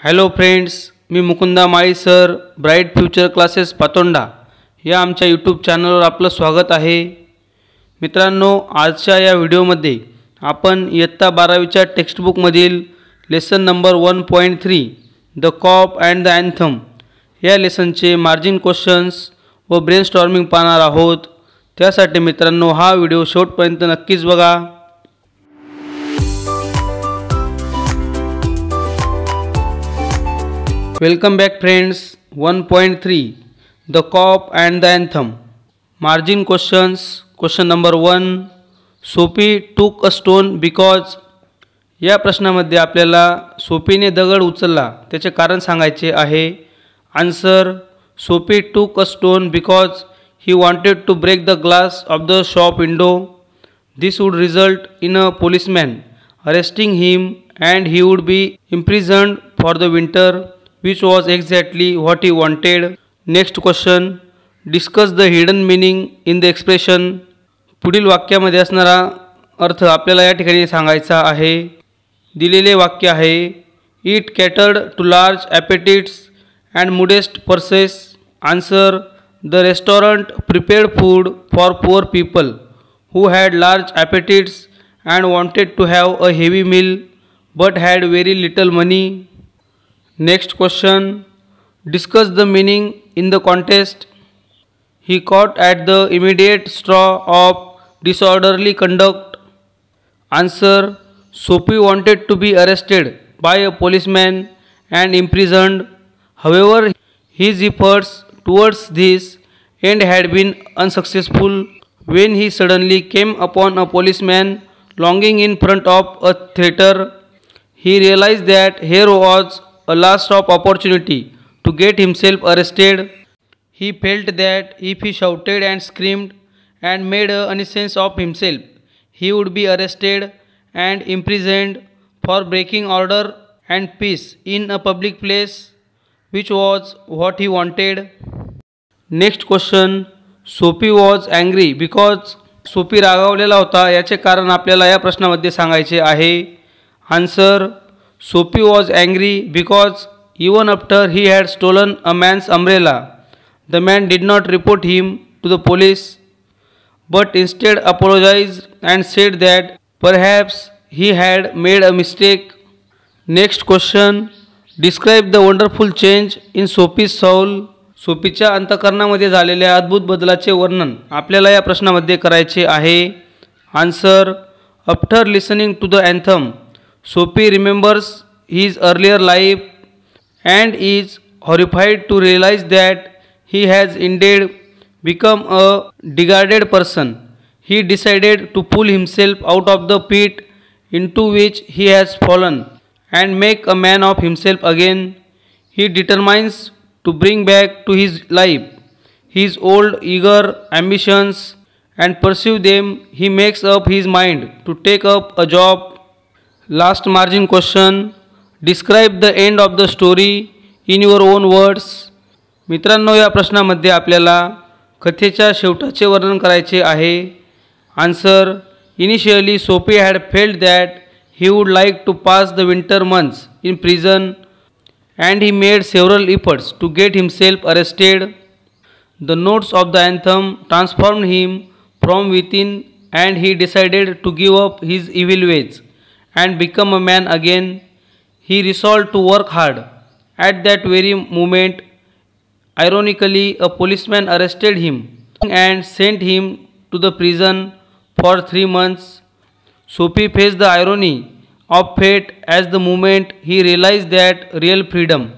Hello friends, मी Mukunda Mali sir, bright future classes Patonda या आमच्या यूट्यूब चॅनलवर आपलं स्वागत आहे। मित्रांनो, आजच्या या व्हिडिओमध्ये आपण इयत्ता 12वीच्या टेक्स्टबुकमधील lesson number 1.3 the cop and the anthem या लेसनचे मार्जिन क्वेश्चन्स व ब्रेनस्टॉर्मिंग पाहणार आहोत। त्यासाठी मित्रांनो हा व्हिडिओ शेवटपर्यंत नक्कीच बघा। Welcome back friends. 1.3 the cop and the anthem margin questions. Question number 1, Sophie took a stone because. या प्रश्नामध्ये आपल्याला सोफीने दगड उचलला त्याचे कारण सांगायचे आहे। Answer, Sophie took a stone because he wanted to break the glass of the shop window. This would result in a policeman arresting him and he would be imprisoned for the winter, which was exactly what he wanted. Next question, discuss the hidden meaning in the expression. पुढील वाक्यामध्ये असणारा अर्थ आपल्याला या ठिकाणी सांगायचा आहे। दिलेले वाक्य आहे, It catered to large appetites and modest purses. Answer, the restaurant prepared food for poor people who had large appetites and wanted to have a heavy meal but had very little money. Next question, discuss the meaning in the context. He caught at the immediate straw of disorderly conduct. Answer, Sophie wanted to be arrested by a policeman and imprisoned. However, his efforts towards this end had been unsuccessful when he suddenly came upon a policeman lounging in front of a theater. He realized that here was a last opportunity to get himself arrested. He felt that if he shouted and screamed and made a nuisance of himself, he would be arrested and imprisoned for breaking order and peace in a public place, which was what he wanted. Next question, Sophie was angry because Sophie रागावलेला होता याचे कारण आपल्याला या प्रश्नामध्ये सांगायचे आहे। Answer, Sophie was angry because even after he had stolen a man's umbrella, the man did not report him to the police, but instead apologized and said that perhaps he had made a mistake. Next question, describe the wonderful change in Sophie's soul. सोफीच्या अंतःकरणामध्ये झालेल्या अद्भुत बदलाचे वर्णन आपल्याला या प्रश्नामध्ये करायचे आहे। Answer, after listening to the anthem, Sophie remembers his earlier life and is horrified to realize that he has indeed become a degraded person. He decided to pull himself out of the pit into which he has fallen and make a man of himself again. He determines to bring back to his life his old eager ambitions and pursue them. He makes up his mind to take up a job. Last margin question, describe the end of the story in your own words. मित्रांनो, या प्रश्नामध्ये आपल्याला कथेच्या शेवटाचे वर्णन करायचे आहे। Answer, initially Sophie had felt that he would like to pass the winter months in prison and he made several efforts to get himself arrested. The notes of the anthem transformed him from within and he decided to give up his evil ways and become a man again. He resolved to work hard. At that very moment, ironically, a policeman arrested him and sent him to the prison for 3 months. Sophie faced the irony of fate as the moment he realized that real freedom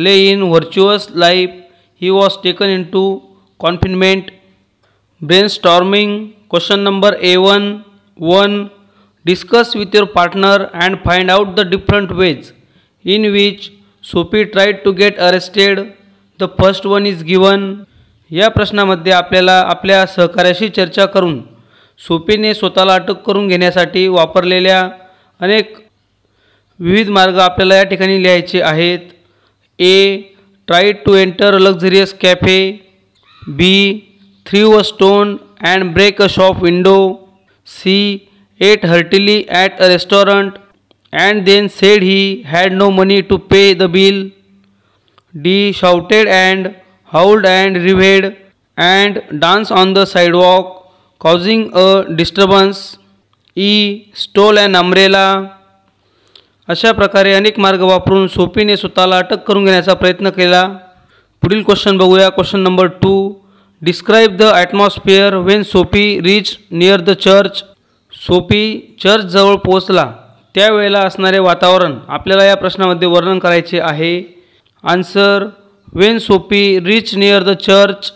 lay in virtuous life. He was taken into confinement. Brainstorming. Question number A1. 1. Discuss with your partner and find out the different ways in which Sophie tried to get arrested. The first one is given. या प्रश्नामध्ये आपल्याला आपल्या सहकार्याशी चर्चा करून सोफीने स्वतःला अटक करून घेण्यासाठी वापरलेल्या अनेक विविध मार्ग आपल्याला या ठिकाणी लिहायचे आहेत। A. Tried to enter a luxurious cafe. B. Threw a stone and break a shop window. C. Ate heartily at a restaurant. and then said he had no money to pay the bill. D. Shouted and howled and raved and danced on the sidewalk, causing a disturbance. E. Stole an umbrella. अशा प्रकारे अनेक मार्ग वापरून सोफीने स्वतःला अटक करून घेण्याचा प्रयत्न केला. पुढील क्वेश्चन बघूया. Question number 2. Describe the atmosphere when Sophie reach near the church. Sophie चर्चजवळ पोहोचला त्यावेळेला असणारे वातावरण आपल्याला या प्रश्नामध्ये वर्णन करायचे आहे. Answer. When Sophie reach near the church.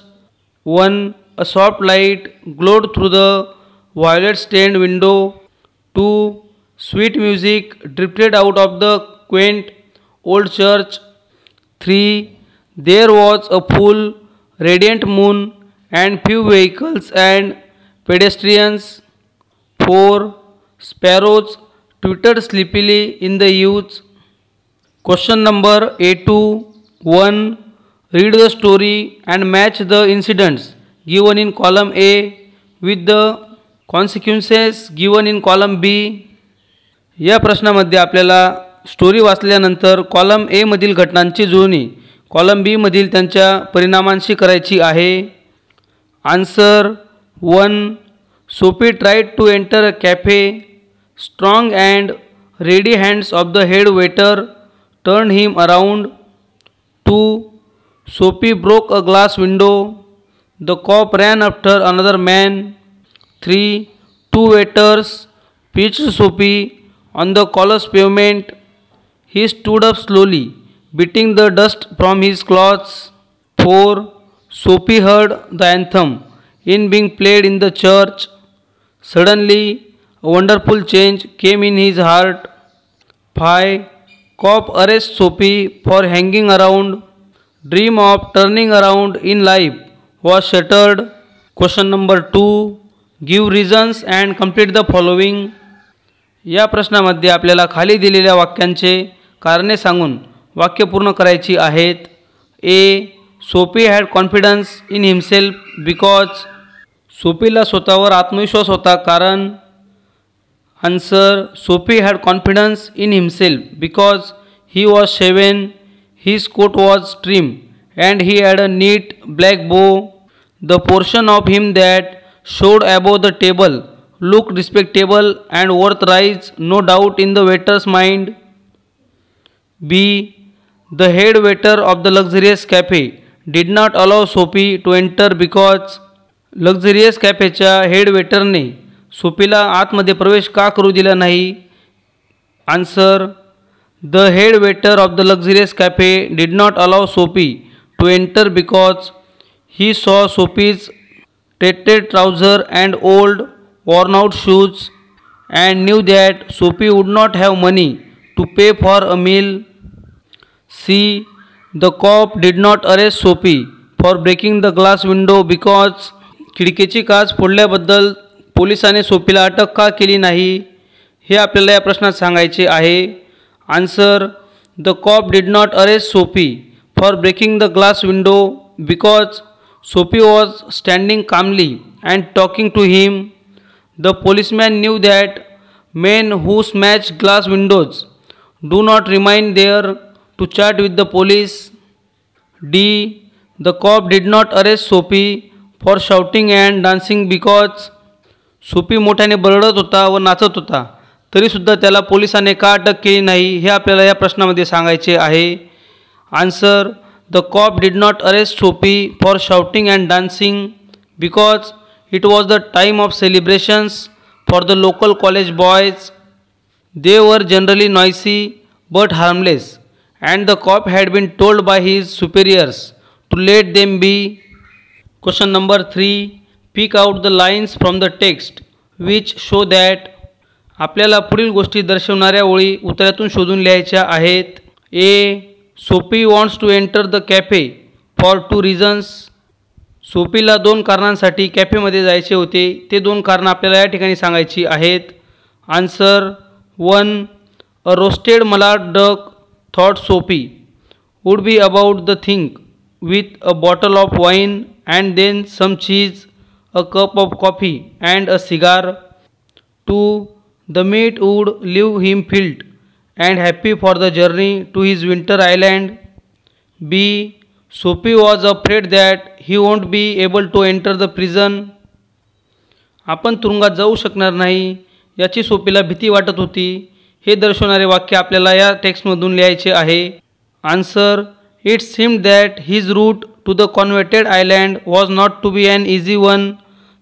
1. A soft light glowed through the violet stained window. 2. Sweet music drifted out of the quaint old church. 3. There was a full, radiant moon and few vehicles and pedestrians. 4. Sparrows twittered sleepily in the woods. Question number A2. 1. Read the story and match the incidents given in column A with the consequences given in column B. या प्रश्नामध्ये आपल्याला story वाचल्यानंतर column A मधील घटनांची जुळणी column बी मधील त्यांच्या परिणामांशी करायची आहे. Answer. 1. Sophie tried to enter a cafe. Strong and ready hands of the head waiter turn him around. 2. Sophie broke a glass window. The cop ran after another man. 3. 2 waiters pitched Sophie on the callous pavement. He stood up slowly, beating the dust from his clothes. 4. Sophie heard the anthem in being played in the church. Suddenly, a wonderful change came in his heart. 5. Cop arrests Sophie for hanging around. Dream of turning around in life was shattered. Question number 2. Give reasons and complete the following. या प्रश्नामध्ये आपल्याला खाली दिलेल्या वाक्यांचे कारणे सांगून वाक्य पूर्ण करायची आहेत. A. Sophie had confidence in himself because. सोफीला स्वतःवर आत्मविश्वास होता कारण. Answer. Sophie had confidence in himself because he was shaven. His coat was trim and he had a neat black bow. The portion of him that showed above the table looked respectable and worth rise, no doubt in the waiter's mind. B. The head waiter of the luxurious cafe did not allow Sophie to enter because luxurious कॅफेच्या head वेटरने सोफीला आतमध्ये प्रवेश का करू दिला नाही. Answer. The head waiter of the luxurious cafe did not allow Sophie to enter because he saw Sophie's tattered trouser and old worn out shoes and knew that Sophie would not have money to pay for a meal. C. The cop did not arrest Sophie for breaking the glass window because खिडकीची काच फोडल्याबद्दल पोलिसाने सोफीला अटक का केली नाही हे आपल्याला या प्रश्नात सांगायचे आहे. Answer. The cop did not arrest Sophie for breaking the glass window because Sophie was standing calmly and talking to him. The policeman knew that men who smash glass windows do not remain there to chat with the police. D. The cop did not arrest Sophie for shouting and dancing because Sophie मोठ्याने बरळत होता व नाचत होता तरीसुद्धा त्याला पोलिसांनी का अटक केली नाही हे आपल्याला या प्रश्नामध्ये सांगायचे आहे. Answer. The cop did not arrest Sophie for shouting and dancing because it was the time of celebrations for the local college boys. They were generally noisy but harmless, and the cop had been told by his superiors to let them be. Question number 3. Pick out the lines from the text which show that. आपल्याला पुढील गोष्टी दर्शवणाऱ्या ओळी उत्तरातून शोधून लिहायच्या आहेत. A. Sophie wants to enter the cafe for 2 reasons. सोफीला 2 कारणांसाठी कॅफेमध्ये जायचे होते. ते 2 कारणं आपल्याला या ठिकाणी सांगायची आहेत. Answer. 1. A roasted mallard duck thought Sophie would be about the thing with a bottle of wine and then some cheese, a cup of coffee and a cigar. 2. The meat would leave him filled and happy for the journey to his winter island. B. Sophie was afraid that he won't be able to enter the prison. आपण तुरुंगात जाऊ शकणार नाही याची सोफीला भीती वाटत होती. हे दर्शवणारे वाक्य आपल्याला या टेक्स्टमधून लिहायचे आहे. Answer. It seemed that his route to the converted island was not to be an easy one.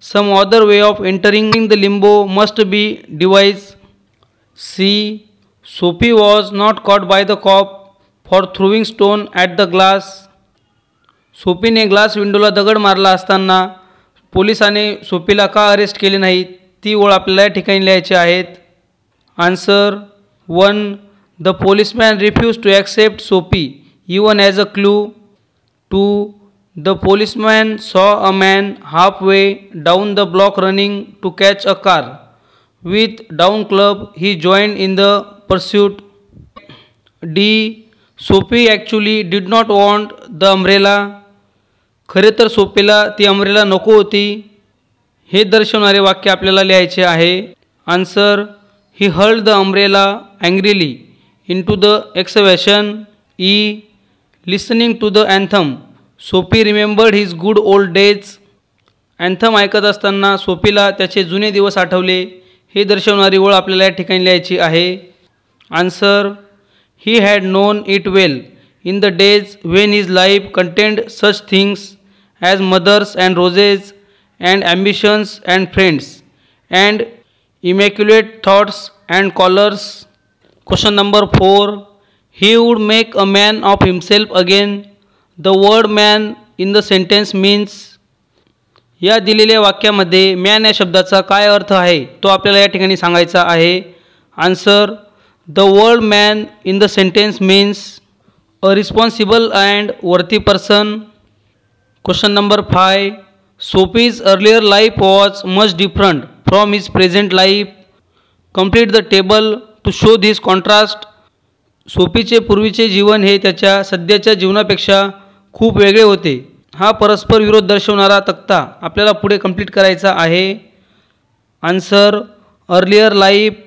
Some other way of entering the limbo must be devised. C. Sophie was not caught by the cop for throwing stone at the glass. सोफीने glass विंडोला दगड मारला असताना पोलिसाने सोफीला का arrest केले नाही ती ओळ आपल्याला या ठिकाणी लिहायची आहेत. Answer. 1. The policeman refuse to accept Sophie even as a clue. 2. The policeman saw a man half way down the block running to catch a car. With down club he join in the pursuit. D. Sophie actually did not want the umbrella. खरे तर सोफीला ती umbrella नको होती. हे दर्शवणारे वाक्य आपल्याला लिहायचे आहे. Answer. He hurled the umbrella angrily into the excavation. E. Listening to the anthem Sophie remembered his good old days. Anthem ऐकत असताना सोफीला त्याचे जुने दिवस आठवले. हे दर्शवणारी ओळ आपल्याला या ठिकाणी लिहायची आहे. Answer. He had non it well in the days when his life contained such things as mothers and roses and ambitions and friends and immaculate thoughts and colors. Question number 4. He would make a man of himself again. The word man in the sentence means. या दिलेल्या वाक्यामध्ये man या शब्दाचा काय अर्थ आहे तो आपल्याला या ठिकाणी सांगायचा आहे. Answer. The word man in the sentence means a responsible and worthy person. Question number 5. Sophie's earlier life was much different from his present life. Complete the table to show this contrast. सोफीचे पूर्वीचे जीवन हे त्याच्या सध्याच्या जीवनापेक्षा खूप वेगळे होते. हा परस्पर विरोध दर्शवणारा तक्ता आपल्याला पुढे कंप्लीट करायचा आहे. Answer. Earlier life.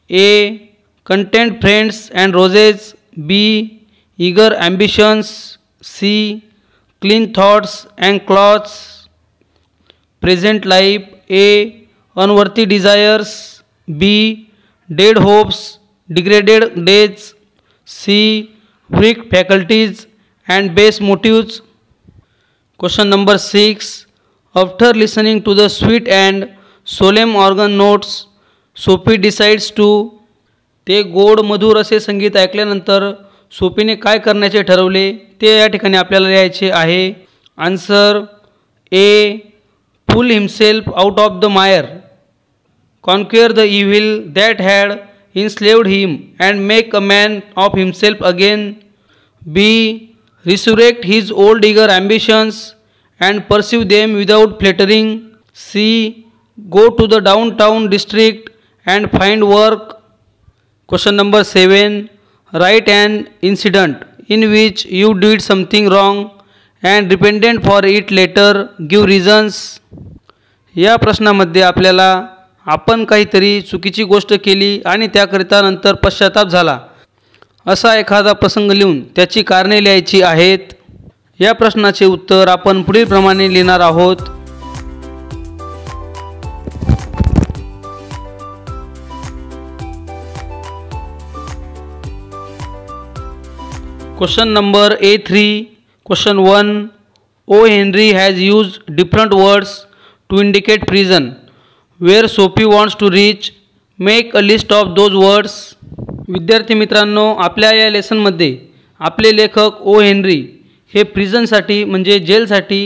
A. Content friends and roses. B. Eager ambitions. C. clean thoughts and clothes. Present life. A. unworthy desires. B. dead hopes, degraded days. C. weak faculties and base motives. Question number 6. After listening to the sweet and solemn organ notes, Sophie decides to. ते गोड मधुर असे संगीत ऐकल्यानंतर सोफीने काय करण्याचे ठरवले ते या ठिकाणी आपल्याला लिहायचे आहे. Answer. A. Pull himself out of the mire. Conquer the evil that had enslaved him and make a man of himself again. B. Resurrect his old eager ambitions and pursue them without faltering. C. Go to the downtown district and find work. Question number 7. Write an incident in which you did something wrong and repented for it later. Give reasons. या प्रश्नामध्ये आपल्याला आपण काहीतरी चुकीची गोष्ट केली आणि त्याकरिता नंतर पश्चाताप झाला असा एखादा प्रसंग लिहून त्याची कारणे लिहायची आहेत. या प्रश्नाचे उत्तर आपण पुढील प्रमाणे लिहिणार आहोत. Question number A3. Question 1. O. Henry has used different words to indicate prison. Where Sophie wants to reach, make a list of those words. विद्यार्थी मित्रांनो, आपल्या या लेसनमध्ये आपले लेखक ओ हेनरी हे प्रिझनसाठी म्हणजे जेलसाठी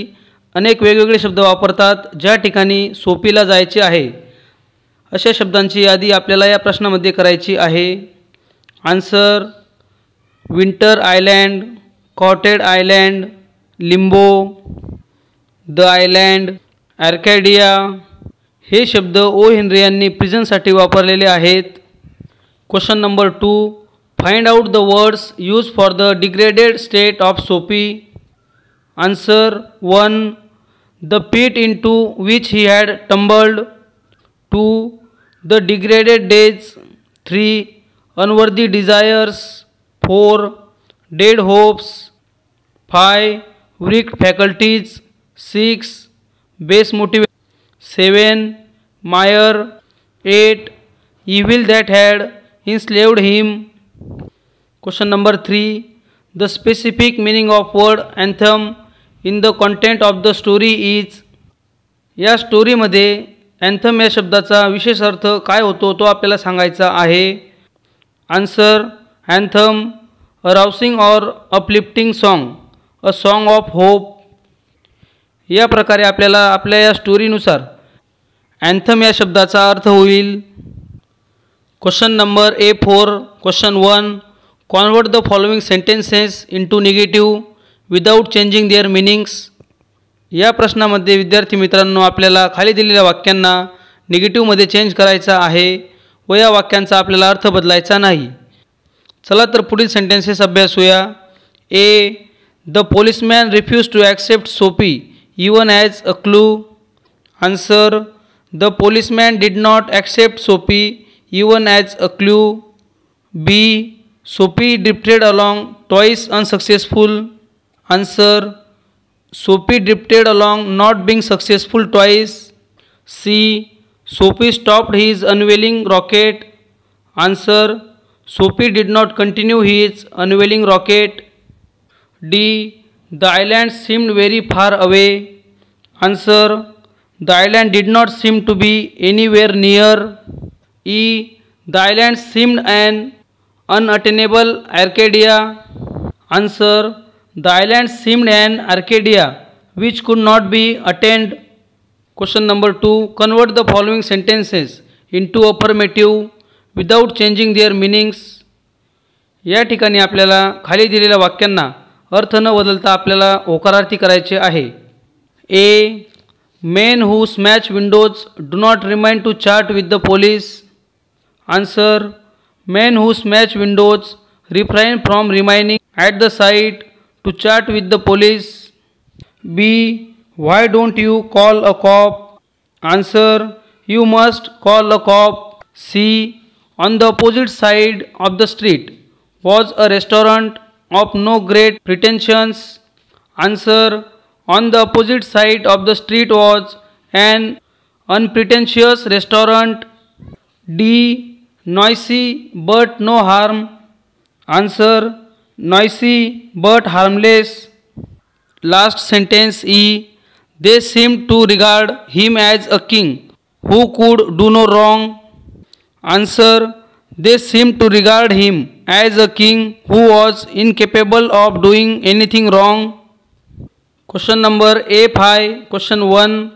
अनेक वेगवेगळे शब्द वापरतात ज्या ठिकाणी सोफीला जायचे आहे. अशा शब्दांची यादी आपल्याला या प्रश्नामध्ये करायची आहे. Answer. Winter island, coated island, limbo, the island, Arcadia हे शब्द ओ हेनरी यांनी प्रिझनसाठी वापरलेले आहेत. Question number 2. Find out the words use for the degraded state of Sophie. Answer. 1. The pit into which he had tumbled. 2. The degraded days. 3. unworthy desires, 4 dead hopes, 5 weak faculties, 6 base motivation, 7 mire, 8 evil that had enslaved him. Question number 3. The specific meaning of word anthem in the content of the story is. या स्टोरीमध्ये anthem या शब्दाचा विशेष अर्थ काय होतो तो आपल्याला सांगायचा आहे. आन्सर. अँथम अ राउसिंग और uplifting song, a song of hope. या प्रकारे आपल्याला आपल्या या स्टोरीनुसार अँथम या शब्दाचा अर्थ होईल. Question number A4. Question 1. Convert the following sentences into negative without changing their meanings. या प्रश्नामध्ये विद्यार्थी मित्रांनो आपल्याला खाली दिलेल्या वाक्यांना निगेटिव्हमध्ये चेंज करायचा आहे व या वाक्यांचा आपल्याला अर्थ बदलायचा नाही. चला तर पुढील सेंटेन्सेस अभ्यासूया. A. The policeman refuse to accept Sophie even as a clue. Answer. The policeman did not accept Sophie even as a clue. B. Sophie drifted along twice unsuccessful. Answer. Sophie drifted along not being successful twice. C. Sophie stopped his unveiling rocket. Answer. Sophie did not continue his unveiling rocket. D. The island seemed very far away. Answer. The island did not seem to be anywhere near. E. The island seemed an unattainable Arcadia. Answer. The island seemed an Arcadia which could not be attained. Question number 2. Convert the following sentences into affirmative without changing their meanings. या ठिकाणी आपल्याला खाली दिलेल्या वाक्यांना अर्थ न बदलता आपल्याला होकारार्थी करायचे आहे. A. Men who smash windows do not remain to chat with the police. Answer. Men who smash windows refrain from remaining at the site to chat with the police. B. Why don't you call a cop? Answer. You must call a cop. C. On the opposite side of the street was a restaurant of no great pretensions. Answer. On the opposite side of the street was an unpretentious restaurant. D. Noisy but no harm. Answer. Noisy but harmless. Last sentence E. They seemed to regard him as a king who could do no wrong. Answer. They seemed to regard him as a king who was incapable of doing anything wrong. Question number A5. Question 1.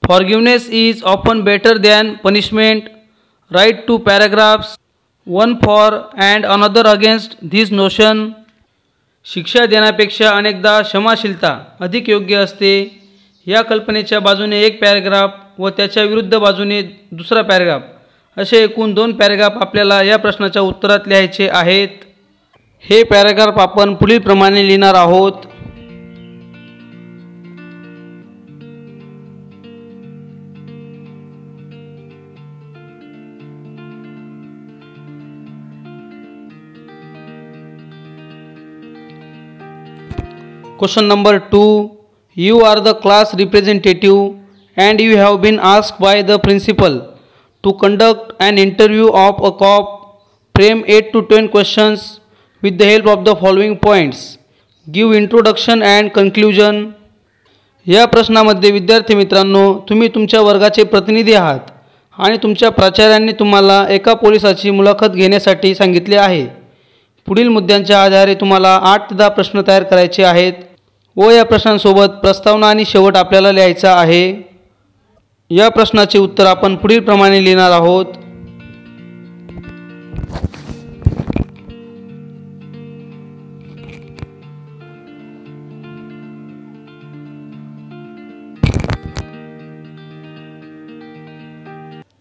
Forgiveness is often better than punishment. Write 2 paragraphs, one for and another against this notion. शिक्षा देण्यापेक्षा अनेकदा क्षमाशीलता अधिक योग्य असते या कल्पनेच्या बाजूने एक पॅराग्राफ व त्याच्या विरुद्ध बाजूने दुसरा पॅराग्राफ असे एकूण 2 पॅराग्राफ आपल्याला या प्रश्नाच्या उत्तरात लिहायचे आहेत. हे पॅराग्राफ आपण पुढील प्रमाणे लिहिणार आहोत. Question number 2. You are the class representative and you have been asked by the principal to conduct an interview of a cop. Frame 8 to 10 questions with the help of the following points. Give introduction and conclusion. या प्रश्नामध्ये विद्यार्थी मित्रांनो तुम्ही तुमच्या वर्गाचे प्रतिनिधी आहात आणि तुमच्या प्राचार्यांनी तुम्हाला एका पोलिसाची मुलाखत घेण्यासाठी सांगितले आहे. पुढील मुद्द्यांच्या आधारे तुम्हाला 8 ते 10 प्रश्न तयार करायचे आहेत व या प्रश्नांसोबत प्रस्तावना आणि शेवट आपल्याला लिहायचा आहे. या प्रश्नाचे उत्तर आपण पुढील प्रमाणे लिहिणार आहोत.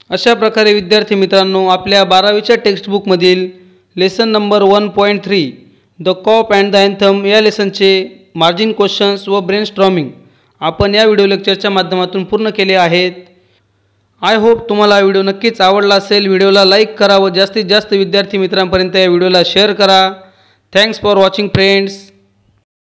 अशा प्रकारे विद्यार्थी मित्रांनो आपल्या 12वीच्या टेक्स्टबुकमधील lesson number 1.3 the cop and the anthem या लेसनचे मार्जिन क्वेश्चन्स व ब्रेनस्टॉर्मिंग आपण या व्हिडिओ लेक्चरच्या माध्यमातून पूर्ण केले आहेत. आय होप तुम्हाला हा व्हिडिओ नक्कीच आवडला असेल. व्हिडिओला लाईक करा व जास्तीत जास्त विद्यार्थी मित्रांपर्यंत या व्हिडिओला शेअर करा. Thanks for watching friends.